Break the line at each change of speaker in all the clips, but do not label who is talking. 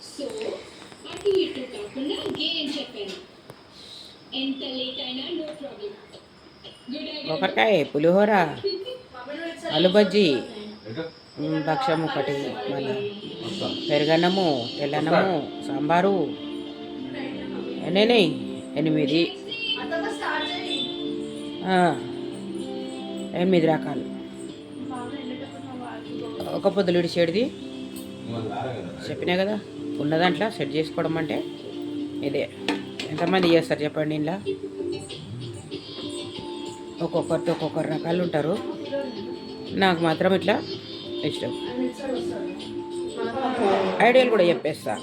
So అటు ఇటు కాకుండా గేమ్ చెప్పాను. ఎంత లేట్ అయినా నో ప్రాబ్లం. Good idea.
కొబ్బరికాయ పులిహోర ఆలు బజ్జీ భక్ష్యం ఒకటి, మళ్ళీ పెరుగన్నము, తెల్లన్నము, సాంబారు, ఎన్ని 8 8 రకాలు. ఒక పొద్దులు ఇడిచేడిది చెప్పినా కదా. ఉన్న దాంట్లో సెట్ చేసుకోవడం అంటే ఇదే. ఎంతమంది చేస్తారు చెప్పండి? ఇలా ఒక్కొక్కరితో ఒక్కొక్కరు రకాలు ఉంటారు. నాకు మాత్రం ఇట్లా ఇష్టం. ఐడియాలు కూడా చెప్పేస్తా.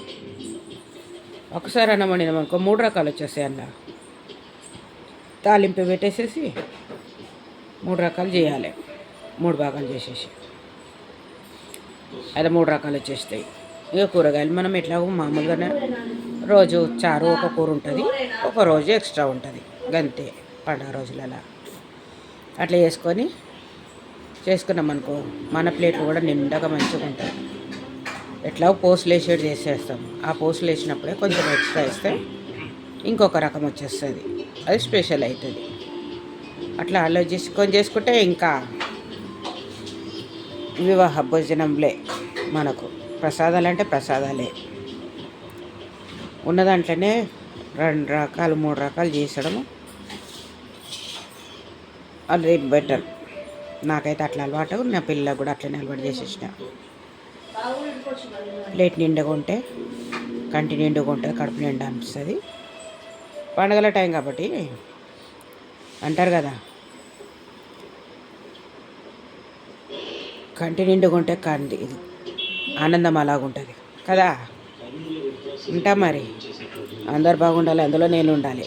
ఒకసారి అన్నమండి అనుకో 3 రకాలు వచ్చేస్తాయి. అన్న తాలింపు పెట్టేసేసి 3 రకాలు చేయాలి. 3 భాగాలు చేసేసి అది 3 రకాలు వచ్చేస్తాయి. ఇక కూరగాయలు మనం ఎట్లాగో మామూలుగానే రోజు చారు ఒక కూర ఉంటుంది, ఒక రోజు ఎక్స్ట్రా ఉంటుంది, గంతే. పండుగ రోజులలో అట్లా చేసుకున్నాం అనుకో మన ప్లేట్లు కూడా నిండగా మంచిగా ఉంటాయి. ఎట్లా పోస్టులు వేసేది చేసేస్తాం. ఆ పోస్టులు వేసినప్పుడే కొంచెం ఎక్స్ట్రా వేస్తే ఇంకొక రకం వచ్చేస్తుంది, అది స్పెషల్ అవుతుంది. అట్లా ఆలోచించుకొని చేసుకుంటే ఇంకా వివాహ భోజనంలే. మనకు ప్రసాదాలు అంటే ప్రసాదాలే. ఉన్న దాంట్లోనే 2 రకాలు 3 రకాలు చేసడము అది బెటర్. నాకైతే అట్లా అలవాటు, నా పిల్లలకు కూడా అట్లనే అలవాటు చేసేసిన. ప్లేట్ నిండుగా ఉంటే కంటి నిండుగా ఉంటుంది, కడుపు నిండా అనిపిస్తుంది. పండుగల టైం కాబట్టి అంటారు కదా, కంటి నిండుగా ఉంటే కంటి ఆనందం అలాగుంటుంది కదా. ఉంటా మరి. అందరు బాగుండాలి, అందులో నేను ఉండాలి.